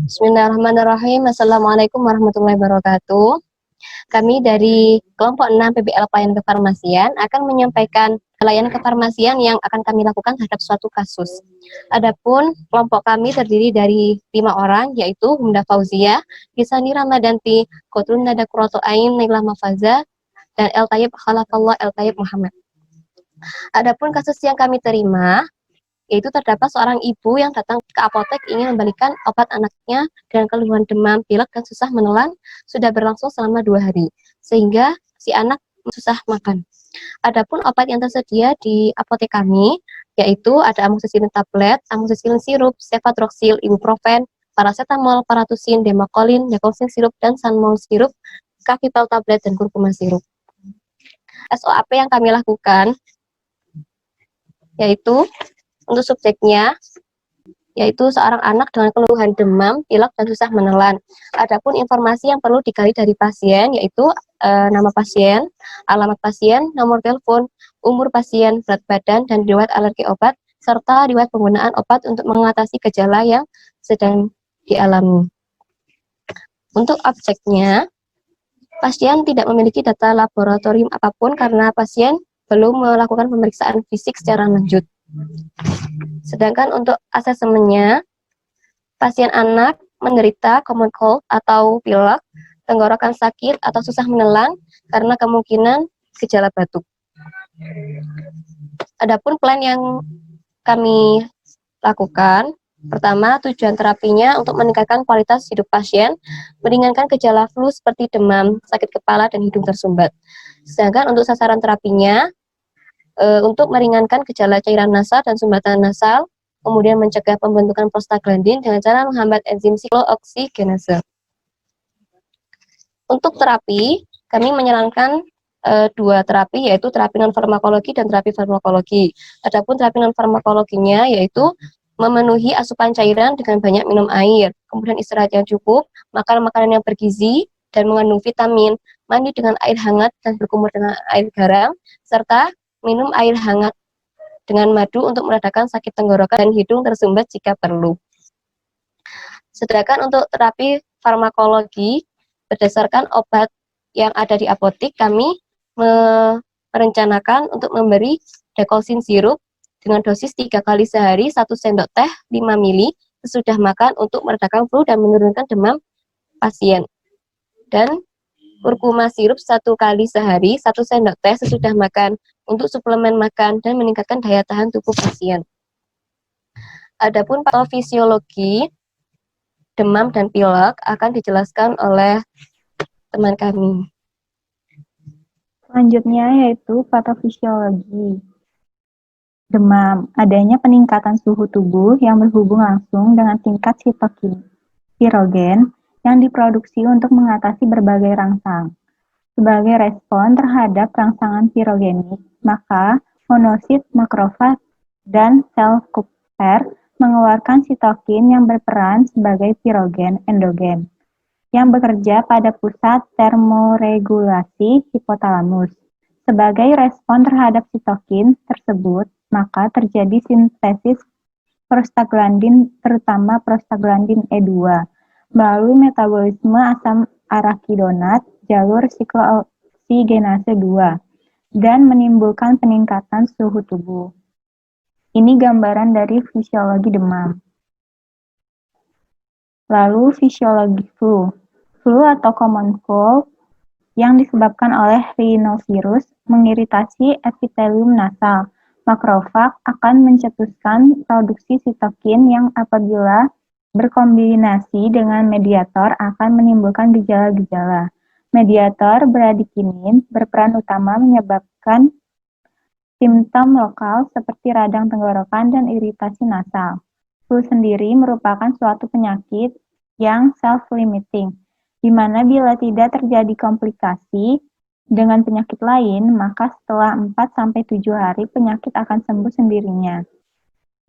Bismillahirrahmanirrahim. Assalamualaikum warahmatullahi wabarakatuh. Kami dari kelompok 6 PBL Pelayanan Kefarmasian akan menyampaikan pelayanan kefarmasian yang akan kami lakukan terhadap suatu kasus. Adapun kelompok kami terdiri dari 5 orang, yaitu Humda Fauzia, Hisani Ramadanti, Kotrun Nada Kuroto Ain, Naila Mafaza, dan El Tayyib Khalafallah El Tayyib Muhammad. Adapun kasus yang kami terima, yaitu terdapat seorang ibu yang datang ke apotek ingin membalikan obat anaknya dengan keluhan demam, pilek, dan susah menelan sudah berlangsung selama 2 hari, sehingga si anak susah makan. Adapun obat yang tersedia di apotek kami, yaitu ada amoxicillin tablet, amoxicillin sirup, cefadroxil, ibuprofen, paracetamol, paratusin, demokolin, yakulsin sirup, dan sanmol sirup, kafipel tablet, dan kurkuma sirup. SOAP yang kami lakukan, yaitu untuk subjeknya, yaitu seorang anak dengan keluhan demam, pilek, dan susah menelan. Adapun informasi yang perlu digali dari pasien, yaitu nama pasien, alamat pasien, nomor telepon, umur pasien, berat badan, dan riwayat alergi obat, serta riwayat penggunaan obat untuk mengatasi gejala yang sedang dialami. Untuk objeknya, pasien tidak memiliki data laboratorium apapun karena pasien belum melakukan pemeriksaan fisik secara lanjut. Sedangkan untuk asesmennya, pasien anak menderita common cold atau pilek, tenggorokan sakit atau susah menelan karena kemungkinan gejala batuk. Adapun plan yang kami lakukan, pertama, tujuan terapinya untuk meningkatkan kualitas hidup pasien, meringankan gejala flu seperti demam, sakit kepala, dan hidung tersumbat. Sedangkan untuk sasaran terapinya, untuk meringankan gejala cairan nasal dan sumbatan nasal, kemudian mencegah pembentukan prostaglandin dengan cara menghambat enzim siklooksigenase. Untuk terapi, kami menyarankan 2 terapi, yaitu terapi non-farmakologi dan terapi farmakologi. Adapun terapi non-farmakologinya yaitu memenuhi asupan cairan dengan banyak minum air, kemudian istirahat yang cukup, makan makanan yang bergizi dan mengandung vitamin, mandi dengan air hangat dan berkumur dengan air garam, serta minum air hangat dengan madu untuk meredakan sakit tenggorokan dan hidung tersumbat jika perlu. Sedangkan untuk terapi farmakologi, berdasarkan obat yang ada di apotek, kami merencanakan untuk memberi dekolsin sirup dengan dosis 3 kali sehari, 1 sendok teh 5 mili sesudah makan untuk meredakan flu dan menurunkan demam pasien. Dan kurkuma sirup 1 kali sehari, 1 sendok teh sesudah makan untuk suplemen makan dan meningkatkan daya tahan tubuh pasien. Adapun patofisiologi demam dan pilek akan dijelaskan oleh teman kami. Selanjutnya yaitu patofisiologi demam, adanya peningkatan suhu tubuh yang berhubung langsung dengan tingkat sitokin pirogen yang diproduksi untuk mengatasi berbagai rangsang. Sebagai respon terhadap rangsangan pirogenik, maka monosit, makrofag, dan sel Kupffer mengeluarkan sitokin yang berperan sebagai pirogen endogen yang bekerja pada pusat termoregulasi hipotalamus. Sebagai respon terhadap sitokin tersebut, maka terjadi sintesis prostaglandin, terutama prostaglandin E2, melalui metabolisme asam arakidonat jalur siklooksigenase 2 dan menimbulkan peningkatan suhu tubuh. Ini gambaran dari fisiologi demam. Lalu fisiologi flu. Flu atau common cold yang disebabkan oleh rhinovirus mengiritasi epitelium nasal. Makrofag akan mencetuskan produksi sitokin yang apabila berkombinasi dengan mediator akan menimbulkan gejala-gejala. Mediator bradikinin berperan utama menyebabkan simptom lokal seperti radang tenggorokan dan iritasi nasal. Flu sendiri merupakan suatu penyakit yang self-limiting, di mana bila tidak terjadi komplikasi dengan penyakit lain, maka setelah 4-7 hari penyakit akan sembuh sendirinya.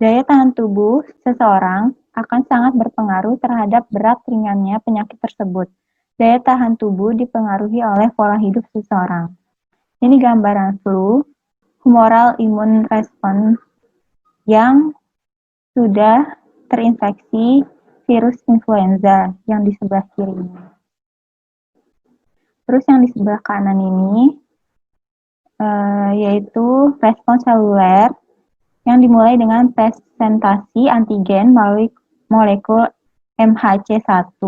Daya tahan tubuh seseorang akan sangat berpengaruh terhadap berat ringannya penyakit tersebut. Daya tahan tubuh dipengaruhi oleh pola hidup seseorang. Ini gambaran flu, humoral immune response yang sudah terinfeksi virus influenza yang di sebelah kiri ini. Terus yang di sebelah kanan ini yaitu respons seluler yang dimulai dengan presentasi antigen melalui molekul MHC1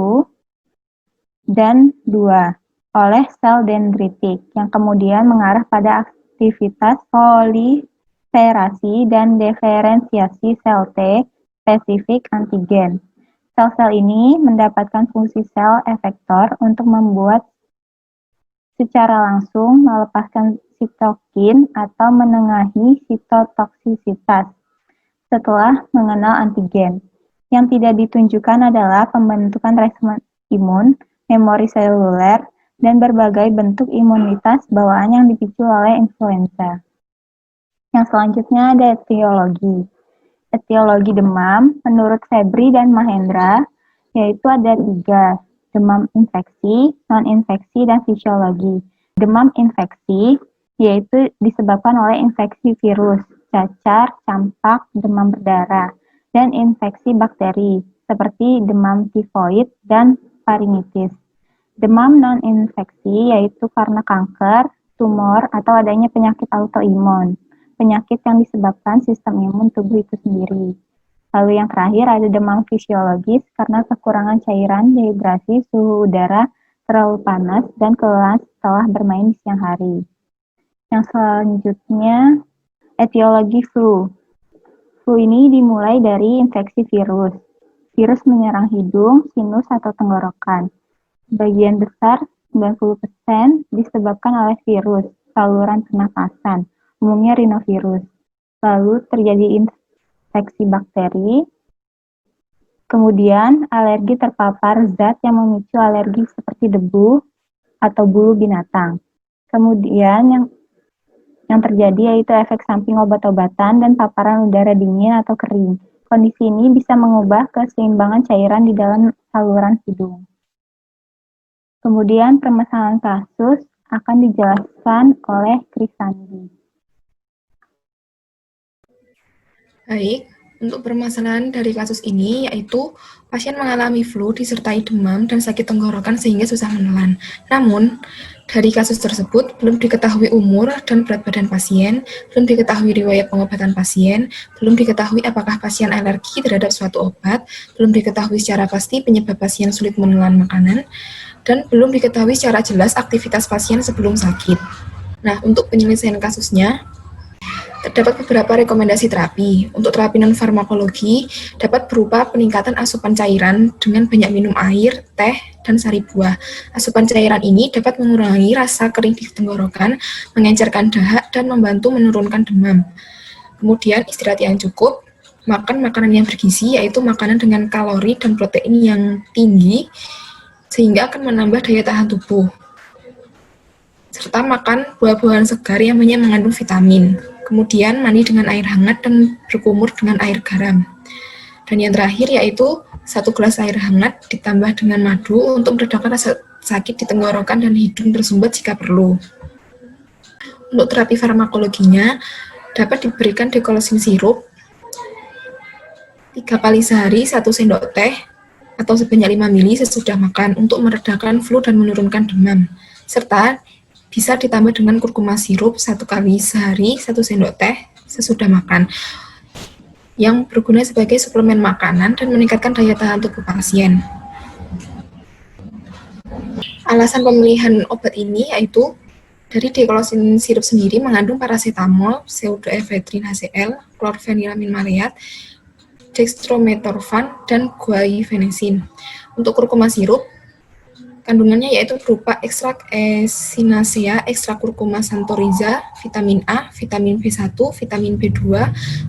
dan 2 oleh sel dendritik yang kemudian mengarah pada aktivitas proliferasi dan diferensiasi sel T spesifik antigen. Sel-sel ini mendapatkan fungsi sel efektor untuk membuat secara langsung melepaskan sitokin atau menengahi sitotoksisitas setelah mengenal antigen. Yang tidak ditunjukkan adalah pembentukan respons imun, memori seluler, dan berbagai bentuk imunitas bawaan yang dipicu oleh influenza. Yang selanjutnya ada etiologi. Etiologi demam, menurut Febri dan Mahendra, yaitu ada 3, demam infeksi, non-infeksi, dan fisiologi. Demam infeksi, yaitu disebabkan oleh infeksi virus, cacar, campak, demam berdarah, dan infeksi bakteri, seperti demam tifoid dan faringitis. Demam non-infeksi yaitu karena kanker, tumor, atau adanya penyakit autoimun, penyakit yang disebabkan sistem imun tubuh itu sendiri. Lalu yang terakhir ada demam fisiologis karena kekurangan cairan, dehidrasi, suhu udara terlalu panas, dan kelelahan setelah bermain di siang hari. Yang selanjutnya, etiologi flu. Flu ini dimulai dari infeksi virus. Virus menyerang hidung, sinus, atau tenggorokan. Sebagian besar, 90%, disebabkan oleh virus, saluran pernapasan, umumnya rinovirus. Lalu terjadi infeksi bakteri, kemudian alergi terpapar zat yang memicu alergi seperti debu atau bulu binatang. Kemudian yang terjadi yaitu efek samping obat-obatan dan paparan udara dingin atau kering. Kondisi ini bisa mengubah keseimbangan cairan di dalam saluran hidung. Kemudian permasalahan kasus akan dijelaskan oleh Krisandi. Baik, untuk permasalahan dari kasus ini yaitu pasien mengalami flu disertai demam dan sakit tenggorokan sehingga susah menelan. Namun, dari kasus tersebut belum diketahui umur dan berat badan pasien, belum diketahui riwayat pengobatan pasien, belum diketahui apakah pasien alergi terhadap suatu obat, belum diketahui secara pasti penyebab pasien sulit menelan makanan, dan belum diketahui secara jelas aktivitas pasien sebelum sakit. Nah, untuk penyelesaian kasusnya, terdapat beberapa rekomendasi terapi. Untuk terapi non-farmakologi dapat berupa peningkatan asupan cairan dengan banyak minum air, teh, dan sari buah. Asupan cairan ini dapat mengurangi rasa kering di tenggorokan, mengencerkan dahak, dan membantu menurunkan demam. Kemudian istirahat yang cukup, makan makanan yang bergizi, yaitu makanan dengan kalori dan protein yang tinggi, sehingga akan menambah daya tahan tubuh. Serta makan buah-buahan segar yang banyak mengandung vitamin. Kemudian mandi dengan air hangat dan berkumur dengan air garam. Dan yang terakhir yaitu 1 gelas air hangat ditambah dengan madu untuk meredakan rasa sakit di tenggorokan dan hidung tersumbat jika perlu. Untuk terapi farmakologinya dapat diberikan dekolosin sirup 3 kali sehari 1 sendok teh atau sebanyak 5 ml sesudah makan untuk meredakan flu dan menurunkan demam. Serta bisa ditambah dengan kurkuma sirup 1 kali sehari 1 sendok teh sesudah makan yang berguna sebagai suplemen makanan dan meningkatkan daya tahan tubuh pasien. Alasan pemilihan obat ini yaitu dari dekolosin sirup sendiri mengandung paracetamol, pseudoephedrine HCl, chlorpheniramine maleat, dextromethorphan, dan guaifenesin. Untuk kurkuma sirup, kandungannya yaitu berupa ekstrak echinacea, ekstrak kurkuma santoriza, vitamin A, vitamin B1, vitamin B2,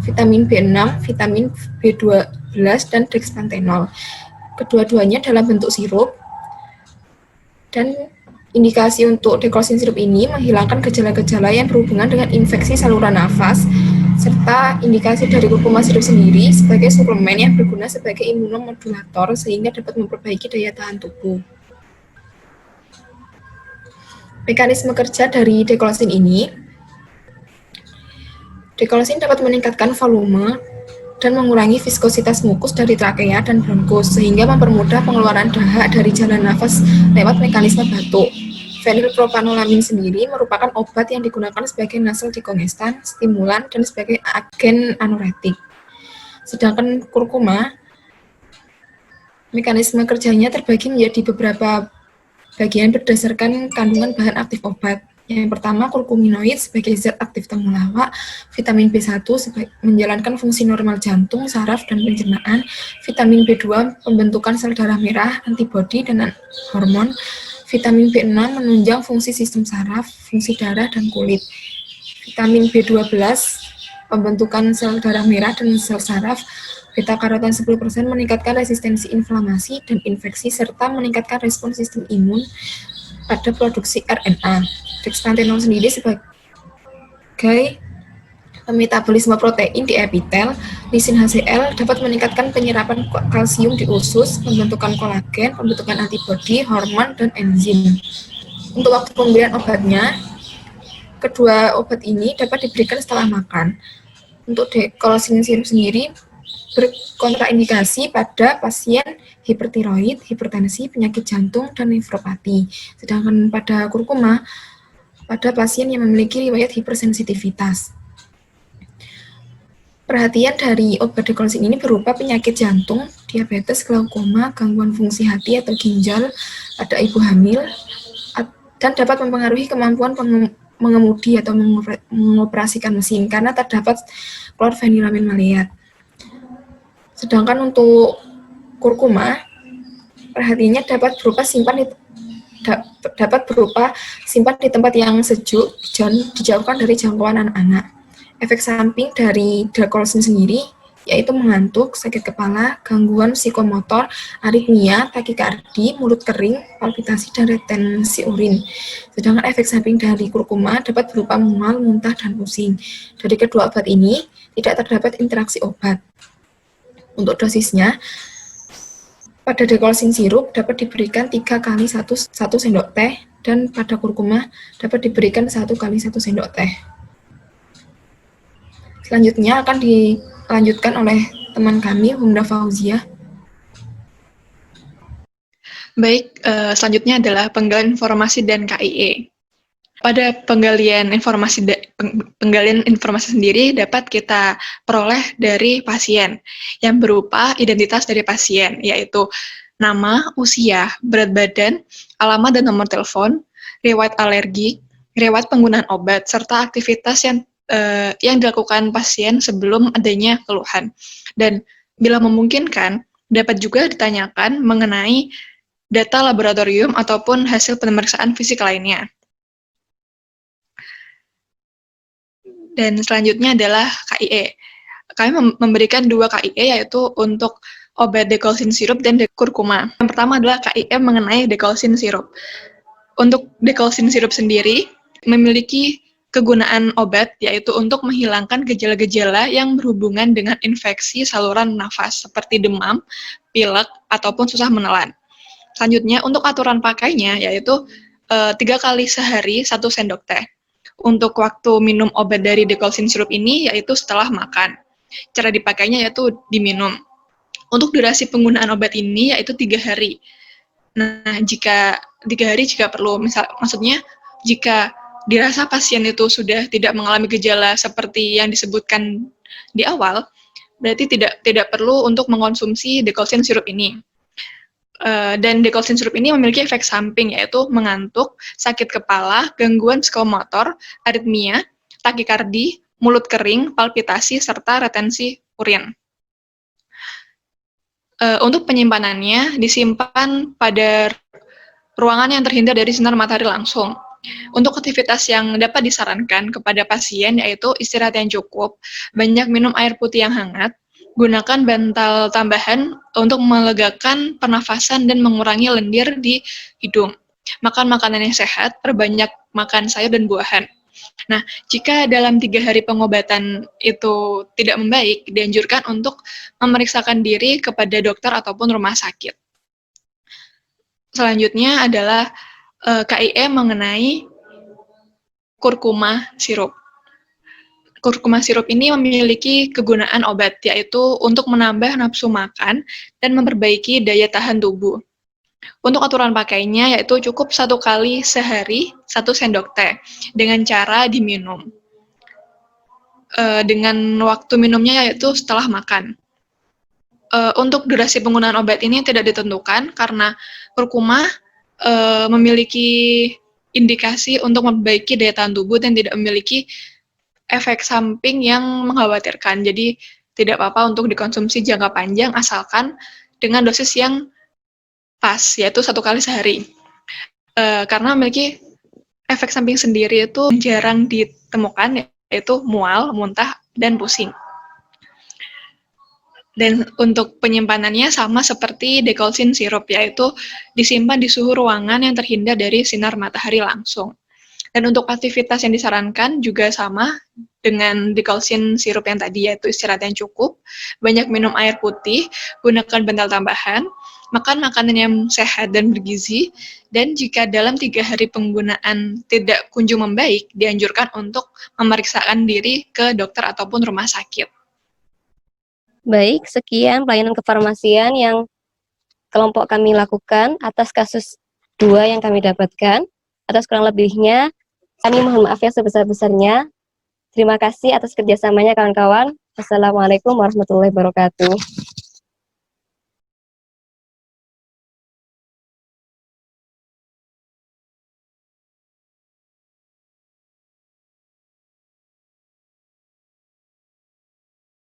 vitamin B6, vitamin B12, dan dexpanthenol. Kedua-duanya dalam bentuk sirup, dan indikasi untuk dekolosin sirup ini menghilangkan gejala-gejala yang berhubungan dengan infeksi saluran nafas, serta indikasi dari kurkuma sirup sendiri sebagai suplemen yang berguna sebagai imunomodulator sehingga dapat memperbaiki daya tahan tubuh. Mekanisme kerja dari dekolosin ini, dekolosin dapat meningkatkan volume dan mengurangi viskositas mukus dari trakea dan bronkus, sehingga mempermudah pengeluaran dahak dari jalan nafas lewat mekanisme batuk. Fenilpropanolamin sendiri merupakan obat yang digunakan sebagai nasal dekongestan, stimulan, dan sebagai agen anuretik. Sedangkan kurkuma, mekanisme kerjanya terbagi menjadi beberapa bagian berdasarkan kandungan bahan aktif obat. Yang pertama, kurkuminoid sebagai zat aktif temulawak, vitamin B1 menjalankan fungsi normal jantung, saraf, dan pencernaan, vitamin B2 pembentukan sel darah merah, antibodi, dan hormon, vitamin B6 menunjang fungsi sistem saraf, fungsi darah, dan kulit, vitamin B12 pembentukan sel darah merah dan sel saraf, beta-karoten 10% meningkatkan resistensi inflamasi dan infeksi, serta meningkatkan respons sistem imun pada produksi RNA. Dexpanthenol sendiri sebagai metabolisme protein di epitel, lisin HCl dapat meningkatkan penyerapan kalsium di usus, pembentukan kolagen, pembentukan antibodi, hormon, dan enzim. Untuk waktu pemberian obatnya, kedua obat ini dapat diberikan setelah makan. Untuk dekolsin sirup sendiri berkontraindikasi pada pasien hipertiroid, hipertensi, penyakit jantung, dan nefropati. Sedangkan pada kurkuma, pada pasien yang memiliki riwayat hipersensitivitas. Perhatian dari obat dekolsin ini berupa penyakit jantung, diabetes, glaukoma, gangguan fungsi hati atau ginjal pada ibu hamil, dan dapat mempengaruhi kemampuan mengemudi atau mengoperasikan mesin karena terdapat klorfenilamin maleat. Sedangkan untuk kurkuma, perhatiannya dapat berupa simpan di tempat yang sejuk dan dijauhkan dari jangkauan anak-anak. Efek samping dari dekolsin sendiri yaitu mengantuk, sakit kepala, gangguan psikomotor, aritmia, takikardi, mulut kering, palpitasi, dan retensi urin. Sedangkan efek samping dari kurkuma dapat berupa mual, muntah, dan pusing. Dari kedua obat ini tidak terdapat interaksi obat. Untuk dosisnya, pada dekolsin sirup dapat diberikan 3 kali 1 sendok teh, dan pada kurkuma dapat diberikan 1 kali 1 sendok teh. Selanjutnya akan dilanjutkan oleh teman kami, Humda Fauzia. Baik, selanjutnya adalah penggalian informasi dan KIE. Pada penggalian informasi sendiri dapat kita peroleh dari pasien yang berupa identitas dari pasien, yaitu nama, usia, berat badan, alamat dan nomor telepon, riwayat alergi, riwayat penggunaan obat, serta aktivitas yang dilakukan pasien sebelum adanya keluhan. Dan bila memungkinkan, dapat juga ditanyakan mengenai data laboratorium ataupun hasil pemeriksaan fisik lainnya. Dan selanjutnya adalah KIE. Kami memberikan 2 KIE, yaitu untuk obat dekolsin sirup dan kurkuma. Yang pertama adalah KIE mengenai dekolsin sirup. Untuk dekolsin sirup sendiri memiliki kegunaan obat, yaitu untuk menghilangkan gejala-gejala yang berhubungan dengan infeksi saluran nafas, seperti demam, pilek, ataupun susah menelan. Selanjutnya, untuk aturan pakainya, yaitu 3 kali sehari 1 sendok teh. Untuk waktu minum obat dari dekolsin sirup ini, yaitu setelah makan. Cara dipakainya yaitu diminum. Untuk durasi penggunaan obat ini, yaitu 3 hari. Nah, jika 3 hari jika perlu, maksudnya jika dirasa pasien itu sudah tidak mengalami gejala seperti yang disebutkan di awal, berarti tidak perlu untuk mengkonsumsi dekolsin sirup ini. Dan dekolsin sirup ini memiliki efek samping, yaitu mengantuk, sakit kepala, gangguan psikomotor, aritmia, takikardi, mulut kering, palpitasi, serta retensi urin. Untuk penyimpanannya, disimpan pada ruangan yang terhindar dari sinar matahari langsung. Untuk aktivitas yang dapat disarankan kepada pasien yaitu istirahat yang cukup, banyak minum air putih yang hangat, gunakan bantal tambahan untuk melegakan pernafasan dan mengurangi lendir di hidung. Makan makanan yang sehat, perbanyak makan sayur dan buahan. Nah, jika dalam 3 hari pengobatan itu tidak membaik, dianjurkan untuk memeriksakan diri kepada dokter ataupun rumah sakit. Selanjutnya adalah KIE mengenai kurkuma sirup. kurkuma sirup ini memiliki kegunaan obat, yaitu untuk menambah nafsu makan dan memperbaiki daya tahan tubuh. Untuk aturan pakainya, yaitu cukup 1 kali sehari 1 sendok teh dengan cara diminum. Dengan waktu minumnya yaitu setelah makan. Untuk durasi penggunaan obat ini tidak ditentukan karena kurkuma memiliki indikasi untuk memperbaiki daya tahan tubuh dan tidak memiliki efek samping yang mengkhawatirkan. Jadi tidak apa-apa untuk dikonsumsi jangka panjang asalkan dengan dosis yang pas, yaitu 1 kali sehari. Karena memiliki efek samping sendiri itu jarang ditemukan, yaitu mual, muntah, dan pusing. Dan untuk penyimpanannya sama seperti dekolsin sirup, yaitu disimpan di suhu ruangan yang terhindar dari sinar matahari langsung. Dan untuk aktivitas yang disarankan juga sama dengan dekolsin sirup yang tadi, yaitu istirahat yang cukup, banyak minum air putih, gunakan bantal tambahan, makan makanan yang sehat dan bergizi, dan jika dalam 3 hari penggunaan tidak kunjung membaik, dianjurkan untuk memeriksakan diri ke dokter ataupun rumah sakit. Baik, sekian pelayanan kefarmasian yang kelompok kami lakukan atas kasus 2 yang kami dapatkan. Atas kurang lebihnya, kami mohon maaf yang sebesar-besarnya. Terima kasih atas kerjasamanya kawan-kawan. Wassalamualaikum warahmatullahi wabarakatuh.